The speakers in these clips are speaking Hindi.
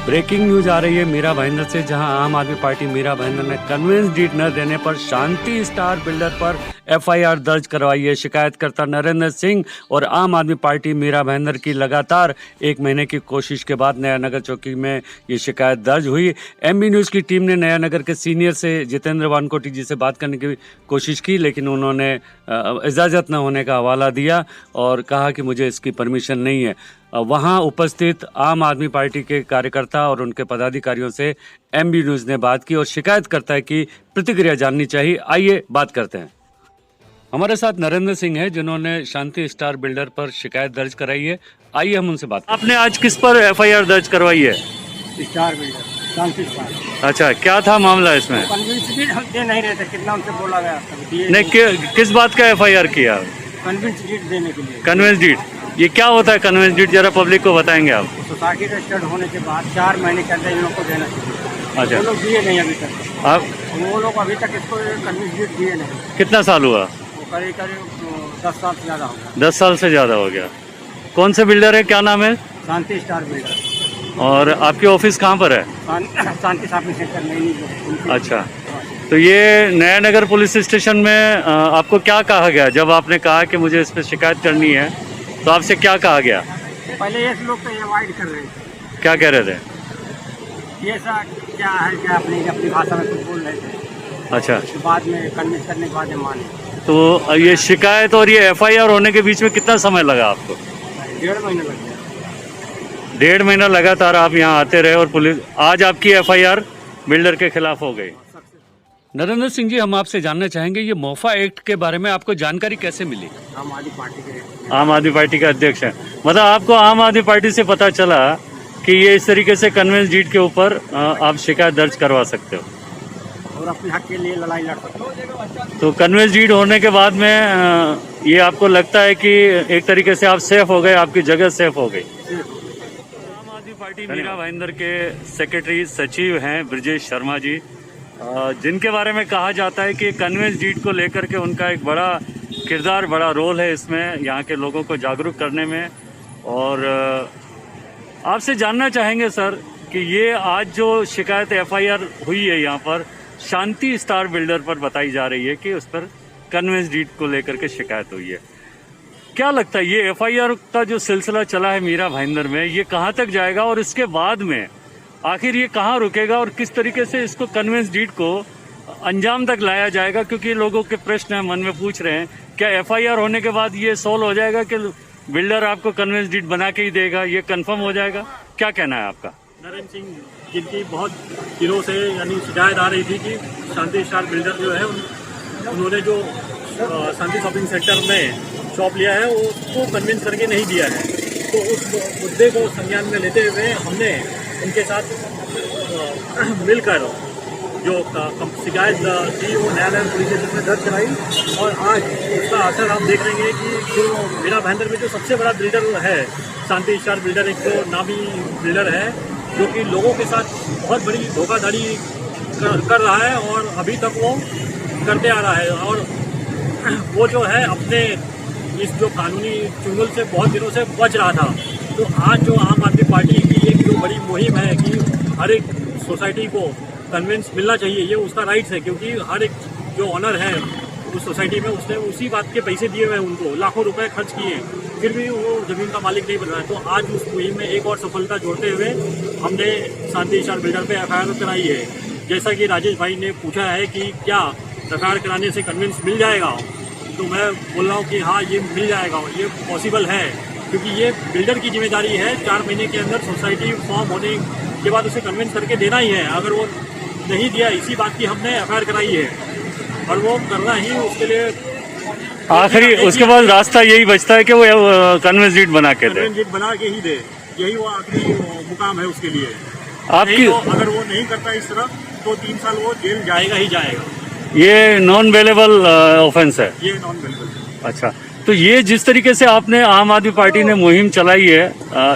ब्रेकिंग न्यूज आ रही है मीरा भाईंदर से, जहां आम आदमी पार्टी मीरा भाईंदर ने कन्वेंस डीड न देने पर शांति स्टार बिल्डर पर एफआईआर दर्ज करवाई है। शिकायतकर्ता नरेंद्र सिंह और आम आदमी पार्टी मीरा भाईंदर की लगातार 1 महीने की कोशिश के बाद नया नगर चौकी में ये शिकायत दर्ज हुई। एमबी न्यूज़ की टीम ने नया नगर के सीनियर से जितेंद्र वानकोटी जी से बात करने की कोशिश की, लेकिन उन्होंने इजाज़त न होने का हवाला दिया और कहा कि मुझे इसकी परमिशन नहीं है। वहां उपस्थित आम आदमी पार्टी के कार्यकर्ता और उनके पदाधिकारियों से एमबी न्यूज़ ने बात की और शिकायतकर्ता की प्रतिक्रिया जाननी चाहिए। आइए बात करते हैं। हमारे साथ नरेंद्र सिंह है, जिन्होंने शांति स्टार बिल्डर पर शिकायत दर्ज कराई है। आइए हम उनसे बात। आपने आज किस पर एफआईआर दर्ज करवाई है? स्टार बिल्डर, शांति स्टार। अच्छा, क्या था मामला इसमें? कन्विंस डीड हम दे नहीं रहे थे, कितना उनसे बोला गया नहीं, किस बात का एफआईआर किया? कन्विंस डीड देने के लिए। कन्वेंस डीड, ये क्या होता है कन्वेंस डीड? जरा पब्लिक को बताएंगे आप। सोसाइटी रजिस्टर्ड होने के बाद 4 महीने के अंदर इन लोग को देना चाहिए। अच्छा, वो लोग दिए नहीं अभी तक। आप वो लोग अभी तक इसको कन्विंस डीड दिए नहीं। कितना साल हुआ? वो करीब 10 साल से ज़्यादा हो गया। 10 साल से ज़्यादा हो गया। कौन से बिल्डर है, क्या नाम है? शांति स्टार बिल्डर। और आपकी ऑफिस कहाँ पर है? शांति शॉपिंग सेंटर में। अच्छा, तो ये नया नगर पुलिस स्टेशन में आपको क्या कहा गया जब आपने कहा कि मुझे इस पर शिकायत करनी है? तो आपसे क्या कहा गया? पहले ये लोग तो अवॉइड कर रहे थे। क्या कह रहे थे? ये सब क्या है, क्या अपनी भाषा में कुछ बोल रहे थे। अच्छा, उसके बाद में कन्विंस करने के बाद ये माने। तो ये शिकायत और ये एफआईआर होने के बीच में कितना समय लगा आपको? 1.5 महीना लग गया। 1.5 महीना लगातार आप यहाँ आते रहे और पुलिस आज आपकी एफआईआर बिल्डर के खिलाफ हो गई। नरेंद्र सिंह जी, हम आपसे जानना चाहेंगे, ये मोफा एक्ट के बारे में आपको जानकारी कैसे मिली? आम आदमी पार्टी के आम आदमी पार्टी के अध्यक्ष हैं, मतलब आपको आम आदमी पार्टी से पता चला कि ये इस तरीके से कन्वेंस डीड के ऊपर आप शिकायत दर्ज करवा सकते हो और अपने हक के लिए लड़ाई लड़ सकते हो। तो कन्वेंस डीड होने के बाद में ये आपको लगता है कि एक तरीके से आप सेफ हो गए, आपकी जगह सेफ हो गई? आम आदमी पार्टी मीरा भाईंदर के सेक्रेटरी सचिव हैं ब्रजेश शर्मा जी, जिनके बारे में कहा जाता है कि कन्वेंस डीड को लेकर के उनका एक बड़ा किरदार, बड़ा रोल है इसमें, यहाँ के लोगों को जागरूक करने में। और आपसे जानना चाहेंगे सर कि ये आज जो शिकायत एफआईआर हुई है यहाँ पर शांति स्टार बिल्डर पर बताई जा रही है कि उस पर कन्वेंस डीड को लेकर के शिकायत हुई है, क्या लगता है ये एफआईआर का जो सिलसिला चला है मीरा भाईंदर में, ये कहाँ तक जाएगा और इसके बाद में आखिर ये कहाँ रुकेगा और किस तरीके से इसको कन्वेंस डीड को अंजाम तक लाया जाएगा? क्योंकि लोगों के प्रश्न है, मन में पूछ रहे हैं, क्या एफआईआर होने के बाद ये सॉल्व हो जाएगा कि बिल्डर आपको कन्वेंस डीड बना के ही देगा, ये कंफर्म हो जाएगा? क्या कहना है आपका? नरेंद्र सिंह, जिनकी बहुत दिनों से यानी शिकायत आ रही थी कि शांति स्टार बिल्डर जो है उन्होंने जो शांति शॉपिंग सेंटर में शॉप लिया है उसको कन्विंस करके नहीं दिया है, तो उस मुद्दे को संज्ञान में लेते हुए हमने उनके साथ मिलकर जो शिकायत थी वो नया नगर पुलिस स्टेशन में दर्ज कराई। और आज उसका असर हम देख रहे हैं कि जो मीरा भाईंदर में जो सबसे बड़ा बिल्डर है शांति स्टार बिल्डर, एक तो नामी बिल्डर है जो कि लोगों के साथ बहुत बड़ी धोखाधड़ी कर रहा है और अभी तक वो करते आ रहा है। और वो जो है अपने इस जो कानूनी चुंगल से बहुत दिनों से बच रहा था। तो आज जो आम आदमी पार्टी की एक जो बड़ी मुहिम है कि हर एक सोसाइटी को कन्वेंस मिलना चाहिए, ये उसका राइट्स है, क्योंकि हर एक जो ऑनर है उस सोसाइटी में उसने उसी बात के पैसे दिए हुए हैं, उनको लाखों रुपए खर्च किए, फिर भी वो ज़मीन का मालिक नहीं बन रहा है। तो आज उस मुहिम में एक और सफलता जोड़ते हुए हमने शांति स्टार बिल्डर पे एफआईआर कराई है। जैसा कि राजेश भाई ने पूछा है कि क्या एफआईआर कराने से कन्वेंस मिल जाएगा, तो मैं बोल रहा हूँ कि हाँ, ये मिल जाएगा, ये पॉसिबल है, क्योंकि ये बिल्डर की जिम्मेदारी है 4 महीने के अंदर सोसाइटी फॉर्म होने के बाद उसे कन्विंस करके देना ही है। अगर वो नहीं दिया, इसी बात की हमने एफआईआर कराई है और वो करना ही उसके लिए आखिरी, उसके बाद रास्ता यही बचता है कि वो कन्वेंस डीड बना के दे, कन्वेंस डीड बना के ही दे, यही वो आखिरी मुकाम है उसके लिए। आपकी तो अगर वो नहीं करता इस तरह तो 3 साल वो जेल जाएगा ही जाएगा। ये नॉन बेलेबल ऑफेंस है? ये नॉन बेलेबल। अच्छा, तो ये जिस तरीके से आपने आम आदमी पार्टी ने मुहिम चलाई है,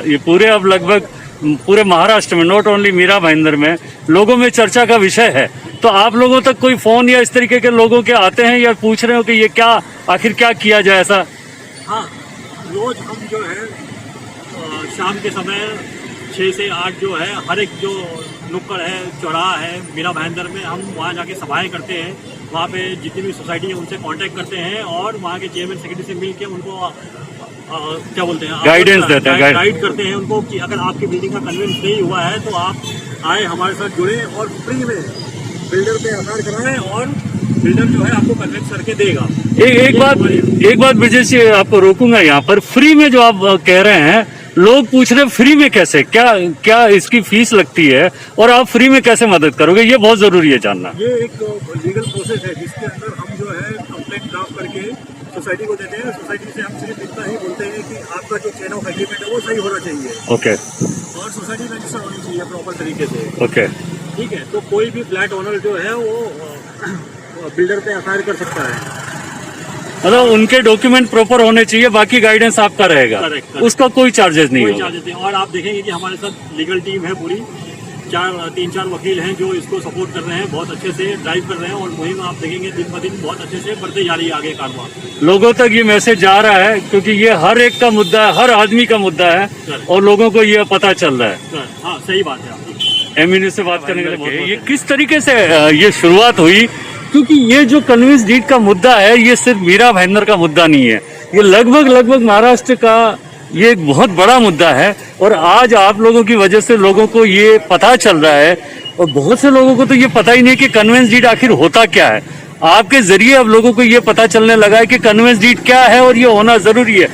ये पूरे अब लगभग पूरे महाराष्ट्र में, नॉट ओनली मीरा भाईंदर में, लोगों में चर्चा का विषय है। तो आप लोगों तक कोई फोन या इस तरीके के लोगों के आते हैं या पूछ रहे हो कि ये क्या, आखिर क्या किया जाए ऐसा? हाँ, रोज हम जो है शाम के समय 6 से 8 जो है हर एक जो नुक्कड़ है, चौराहा है मीरा भाईंदर में, हम वहाँ जाके सभाएं करते हैं। वहाँ पे जितनी भी सोसाइटी है उनसे कांटेक्ट करते हैं और वहाँ के चेयरमैन सेक्रेटरी से मिल के उनको क्या बोलते हैं, गाइडेंस देते हैं, गाइड करते हैं उनको कि अगर आपकी बिल्डिंग का कन्वेंस नहीं हुआ है तो आप आए हमारे साथ जुड़े और फ्री में बिल्डर पे आधार कराएं और बिल्डर जो है आपको कन्वेंस करके देगा। एक बात ब्रजेश जी, आपको रोकूंगा यहाँ पर। फ्री में जो आप कह रहे हैं, लोग पूछ रहे फ्री में कैसे, क्या इसकी फीस लगती है और आप फ्री में कैसे मदद करोगे, ये बहुत जरूरी है जानना। ये एक लीगल प्रोसेस है जिसके अंदर हम जो है कंप्लेंट ड्राफ्ट करके सोसाइटी को देते हैं। सोसाइटी से हम सिर्फ इतना ही बोलते हैं कि आपका जो चेन ऑफ एग्रीमेंट है वो सही होना चाहिए। ओके। और सोसाइटी रजिस्टर होनी चाहिए प्रॉपर तरीके से। ओके, ठीक है, तो कोई भी फ्लैट ओनर जो है वो बिल्डर पे एफआईआर कर सकता है। मतलब उनके डॉक्यूमेंट प्रॉपर होने चाहिए, बाकी गाइडेंस आपका रहेगा। करेक्ट। उसका कोई चार्जेस नहीं कोई होगा। चार्जेस नहीं। और आप देखेंगे कि हमारे साथ लीगल टीम है पूरी, 3-4 वकील हैं जो इसको सपोर्ट कर रहे हैं, बहुत अच्छे से ड्राइव कर रहे हैं और मुहिम आप देखेंगे दिन ब दिन बहुत अच्छे से बढ़ते जा रही है आगे कारवां। लोगों तक ये मैसेज जा रहा है क्योंकि ये हर एक का मुद्दा है, हर आदमी का मुद्दा है और लोगों को ये पता चल रहा है। हाँ, सही बात है आपकी। एमएनयू से बात करने के लिए ये किस तरीके से ये शुरुआत हुई, क्योंकि ये जो कन्वेंस डीड का मुद्दा है ये सिर्फ मीरा भाईंदर का मुद्दा नहीं है, ये लगभग महाराष्ट्र का ये एक बहुत बड़ा मुद्दा है। और आज आप लोगों की वजह से लोगों को ये पता चल रहा है और बहुत से लोगों को तो ये पता ही नहीं कि कन्वेंस डीड आखिर होता क्या है। आपके जरिए अब लोगों को ये पता चलने लगा है कि कन्वेंस डीड क्या है और ये होना जरूरी है।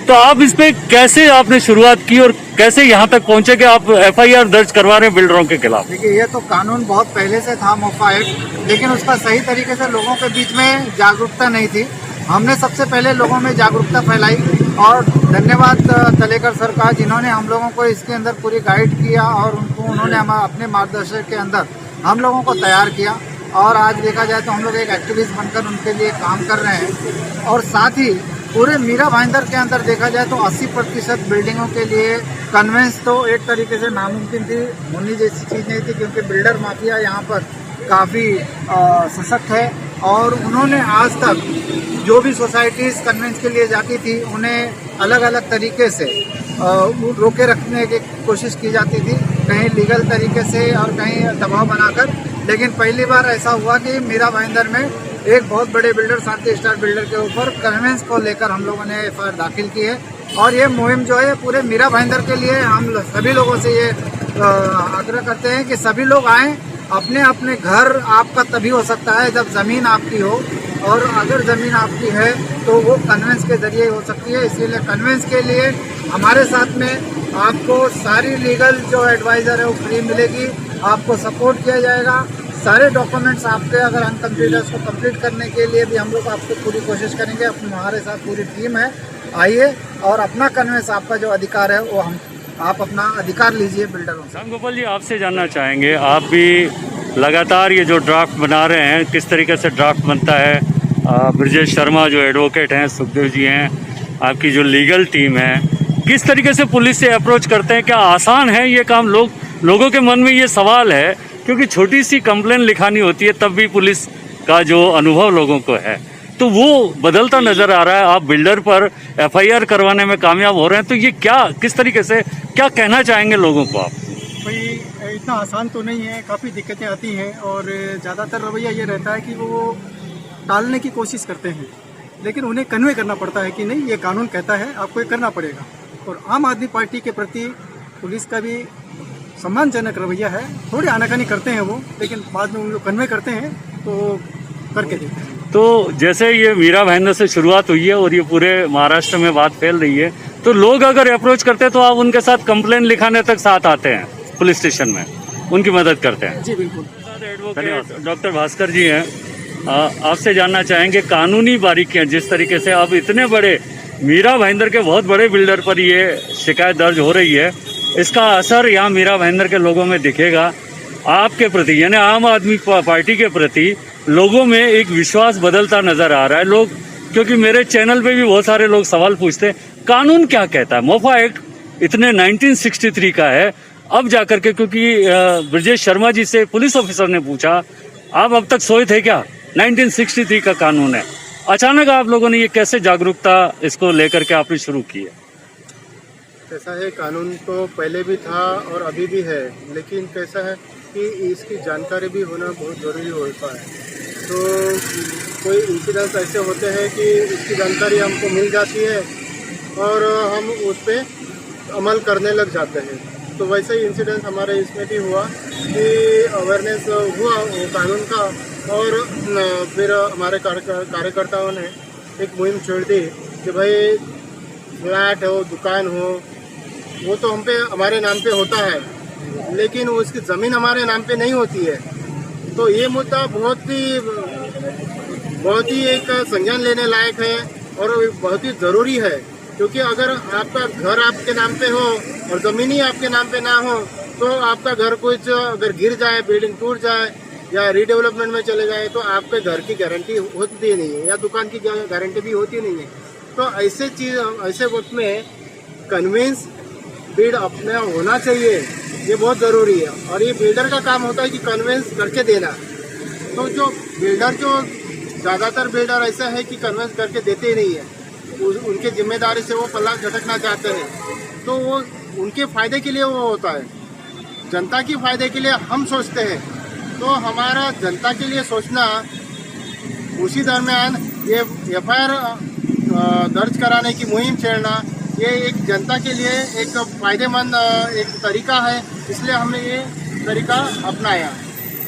तो आप इस पे कैसे आपने शुरुआत की और कैसे यहाँ तक पहुंचे कि आप एफआईआर दर्ज करवा रहे हैं बिल्डरों के खिलाफ? देखिए, ये तो कानून बहुत पहले से था मोफा एक्ट, लेकिन उसका सही तरीके से लोगों के बीच में जागरूकता नहीं थी। हमने सबसे पहले लोगों में जागरूकता फैलाई और धन्यवाद तलेकर सर का, जिन्होंने हम लोगों को इसके अंदर पूरी गाइड किया और उन्होंने हम अपने मार्गदर्शन के अंदर हम लोगों को तैयार किया। और आज देखा जाए तो हम लोग एक एक्टिविस्ट बनकर उनके लिए काम कर रहे हैं। और साथ ही पूरे मीरा भाईंदर के अंदर देखा जाए तो 80% बिल्डिंगों के लिए कन्वेंस तो एक तरीके से नामुमकिन थी, होनी जैसी चीज़ नहीं थी, क्योंकि बिल्डर माफिया यहाँ पर काफ़ी सशक्त है। और उन्होंने आज तक जो भी सोसाइटीज़ कन्वेंस के लिए जाती थी उन्हें अलग अलग तरीके से रोके रखने की कोशिश की जाती थी, कहीं लीगल तरीके से और कहीं दबाव बनाकर। लेकिन पहली बार ऐसा हुआ कि मीरा भाईंदर में एक बहुत बड़े बिल्डर शांति स्टार बिल्डर के ऊपर कन्वेंस को लेकर हम लोगों ने एफआईआर दाखिल की है। और ये मुहिम जो है पूरे मीरा भाईंदर के लिए हम सभी लोगों से ये आग्रह करते हैं कि सभी लोग आएँ। अपने अपने घर आपका तभी हो सकता है जब ज़मीन आपकी हो, और अगर ज़मीन आपकी है तो वो कन्वेंस के ज़रिए हो सकती है। इसीलिए कन्वेंस के लिए हमारे साथ में आपको सारी लीगल जो एडवाइज़र है वो फ्री मिलेगी, आपको सपोर्ट किया जाएगा। सारे डॉक्यूमेंट्स आपके अगर अनकम्प्लीट है उसको कंप्लीट करने के लिए भी हम लोग आपको पूरी कोशिश करेंगे। हमारे साथ पूरी टीम है, आइए और अपना कन्वेंस, आपका जो अधिकार है वो आप अपना अधिकार लीजिए बिल्डरों से। राम गोपाल जी, आपसे जानना चाहेंगे, आप भी लगातार ये जो ड्राफ्ट बना रहे हैं, किस तरीके से ड्राफ्ट बनता है? ब्रजेश शर्मा जो एडवोकेट हैं, सुखदेव जी हैं, आपकी जो लीगल टीम है, किस तरीके से पुलिस से अप्रोच करते हैं? क्या आसान है ये काम? लोगों के मन में ये सवाल है क्योंकि छोटी सी कंप्लेन लिखानी होती है तब भी पुलिस का जो अनुभव लोगों को है तो वो बदलता नजर आ रहा है। आप बिल्डर पर एफआईआर करवाने में कामयाब हो रहे हैं, तो ये किस तरीके से क्या कहना चाहेंगे लोगों को आप? भाई इतना आसान तो नहीं है, काफ़ी दिक्कतें आती हैं और ज़्यादातर रवैया ये रहता है कि वो टालने की कोशिश करते हैं, लेकिन उन्हें कन्वे करना पड़ता है कि नहीं, ये कानून कहता है, आपको ये करना पड़ेगा। और आम आदमी पार्टी के प्रति पुलिस का भी सम्मानजनक रवैया है। थोड़ी आनाकानी करते हैं वो, लेकिन बाद में उन लोग कन्वे करते हैं तो करके देते हैं। तो जैसे ये मीरा भाईंदर से शुरुआत हुई है और ये पूरे महाराष्ट्र में बात फैल रही है, तो लोग अगर अप्रोच करते हैं तो आप उनके साथ कंप्लेन लिखाने तक साथ आते हैं, पुलिस स्टेशन में उनकी मदद करते हैं? जी बिल्कुल। धन्यवाद। डॉक्टर भास्कर जी हैं, आपसे जानना चाहेंगे कानूनी बारीकियां, जिस तरीके से अब इतने बड़े मीरा भाईंदर के बहुत बड़े बिल्डर पर ये शिकायत दर्ज हो रही है, इसका असर यहाँ मीरा भाईंदर के लोगों में दिखेगा। आपके प्रति यानी आम आदमी पार्टी के प्रति लोगों में एक विश्वास बदलता नजर आ रहा है। लोग, क्योंकि मेरे चैनल पे भी बहुत सारे लोग सवाल पूछते हैं कानून क्या कहता है। मोफा एक्ट इतने 1963 का है, अब जाकर के, क्योंकि ब्रजेश शर्मा जी से पुलिस ऑफिसर ने पूछा, आप अब तक सोए थे क्या? 1963 का कानून है। अचानक आप लोगों ने ये कैसे जागरूकता इसको लेकर के आपने शुरू की है? कैसा है, कानून तो पहले भी था और अभी भी है, लेकिन कैसा है कि इसकी जानकारी भी होना बहुत ज़रूरी होता है। तो कोई इंसिडेंट्स ऐसे होते हैं कि उसकी जानकारी हमको मिल जाती है और हम उस पर अमल करने लग जाते हैं। तो वैसे ही इंसिडेंट हमारे इसमें भी हुआ कि अवेयरनेस हुआ वो कानून का, और फिर हमारे कार्यकर्ताओं ने एक मुहिम छोड़ दी कि भाई फ्लैट हो, दुकान हो, वो तो हम पे हमारे नाम पे होता है, लेकिन उसकी ज़मीन हमारे नाम पे नहीं होती है। तो ये मुद्दा बहुत ही एक संज्ञान लेने लायक है और बहुत ही ज़रूरी है, क्योंकि अगर आपका घर आपके नाम पे हो और ज़मीन ही आपके नाम पे ना हो तो आपका घर कुछ अगर गिर जाए, बिल्डिंग टूट जाए या रीडेवलपमेंट में चले जाए तो आपके घर की गारंटी होती नहीं है या दुकान की गारंटी भी होती नहीं है। तो ऐसे वक्त में कन्विंस बिल्ड अपने होना चाहिए, ये बहुत ज़रूरी है। और ये बिल्डर का काम होता है कि कन्विंस करके देना। तो जो बिल्डर ज़्यादातर बिल्डर ऐसा है कि कन्विंस करके देते ही नहीं है, उनके जिम्मेदारी से वो पल्ला झटकना चाहते हैं। तो वो उनके फ़ायदे के लिए वो होता है, जनता के फ़ायदे के लिए हम सोचते हैं। तो हमारा जनता के लिए सोचना, उसी दरमियान ये FIR दर्ज कराने की मुहिम छेड़ना, ये एक जनता के लिए एक फ़ायदेमंद एक तरीका है। इसलिए हमने ये तरीका अपनाया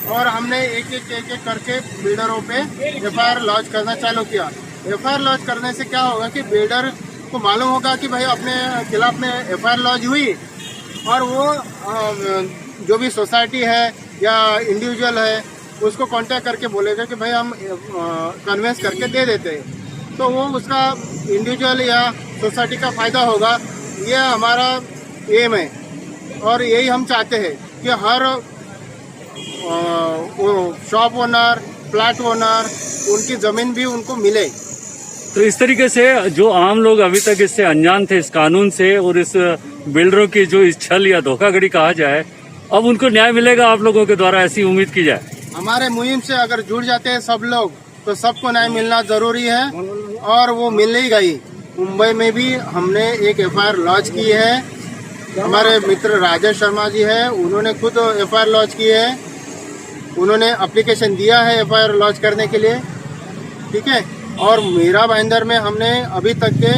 और हमने एक एक करके बिल्डरों पे FIR लॉन्च करना चालू किया। FIR लॉन्च करने से क्या होगा कि बिल्डर को मालूम होगा कि भाई अपने खिलाफ में FIR लॉन्च हुई, और वो जो भी सोसाइटी है या इंडिविजुअल है उसको कांटेक्ट करके बोलेगा कि भाई हम कन्वेंस करके दे देते हैं। तो वो उसका इंडिविजुअल या सोसाइटी का फ़ायदा होगा। ये हमारा एम है और यही हम चाहते हैं कि हर शॉप ओनर, फ्लैट ओनर, उनकी ज़मीन भी उनको मिले। तो इस तरीके से जो आम लोग अभी तक इससे अनजान थे, इस कानून से, और इस बिल्डरों की जो इस छल या धोखाधड़ी कहा जाए, अब उनको न्याय मिलेगा आप लोगों के द्वारा, ऐसी उम्मीद की जाए। हमारे मुहिम से अगर जुड़ जाते हैं सब लोग तो सबको न्याय मिलना ज़रूरी है और वो मिल ही गई। मुंबई में भी हमने एक FIR लॉन्च की है। हमारे मित्र राजेश शर्मा जी है, उन्होंने खुद FIR लॉन्च की है, उन्होंने एप्लीकेशन दिया है FIR लॉन्च करने के लिए, ठीक है। और मीरा भाईंदर में हमने अभी तक के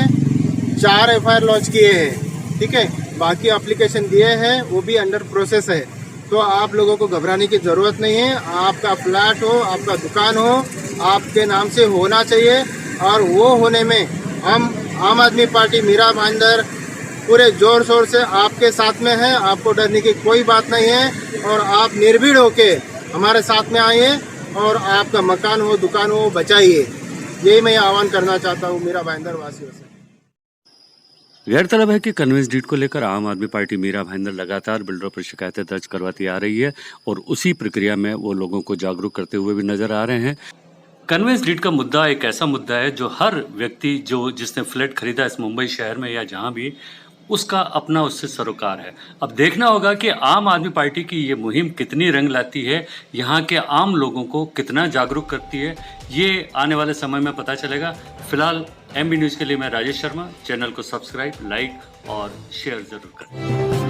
4 FIR लॉन्च किए हैं, ठीक है। बाकी एप्लीकेशन दिए हैं, वो भी अंडर प्रोसेस है। तो आप लोगों को घबराने की ज़रूरत नहीं है। आपका फ्लैट हो, आपका दुकान हो, आपके नाम से होना चाहिए, और वो होने में हम आम आदमी पार्टी मीरा भाईंदर पूरे जोर शोर से आपके साथ में है। आपको डरने की कोई बात नहीं है और आप निर्भीड़ होके हमारे साथ में आइए और आपका मकान हो, दुकान हो, बचाइए। यही मैं आह्वान करना चाहता हूँ मीरा भाईंदर वासियों से। गौरतलब है कि कन्वेंस डीड को लेकर आम आदमी पार्टी मीरा भाईंदर लगातार बिल्डरों पर शिकायतें दर्ज करवाती आ रही है और उसी प्रक्रिया में वो लोगों को जागरूक करते हुए भी नजर आ रहे हैं। कन्वेंस डीड का मुद्दा एक ऐसा मुद्दा है जो हर व्यक्ति जिसने फ्लैट खरीदा इस मुंबई शहर में या जहां भी, उसका अपना उससे सरोकार है। अब देखना होगा कि आम आदमी पार्टी की ये मुहिम कितनी रंग लाती है, यहाँ के आम लोगों को कितना जागरूक करती है, ये आने वाले समय में पता चलेगा। फिलहाल MB न्यूज़ के लिए मैं राजेश शर्मा। चैनल को सब्सक्राइब, लाइक और शेयर जरूर करें।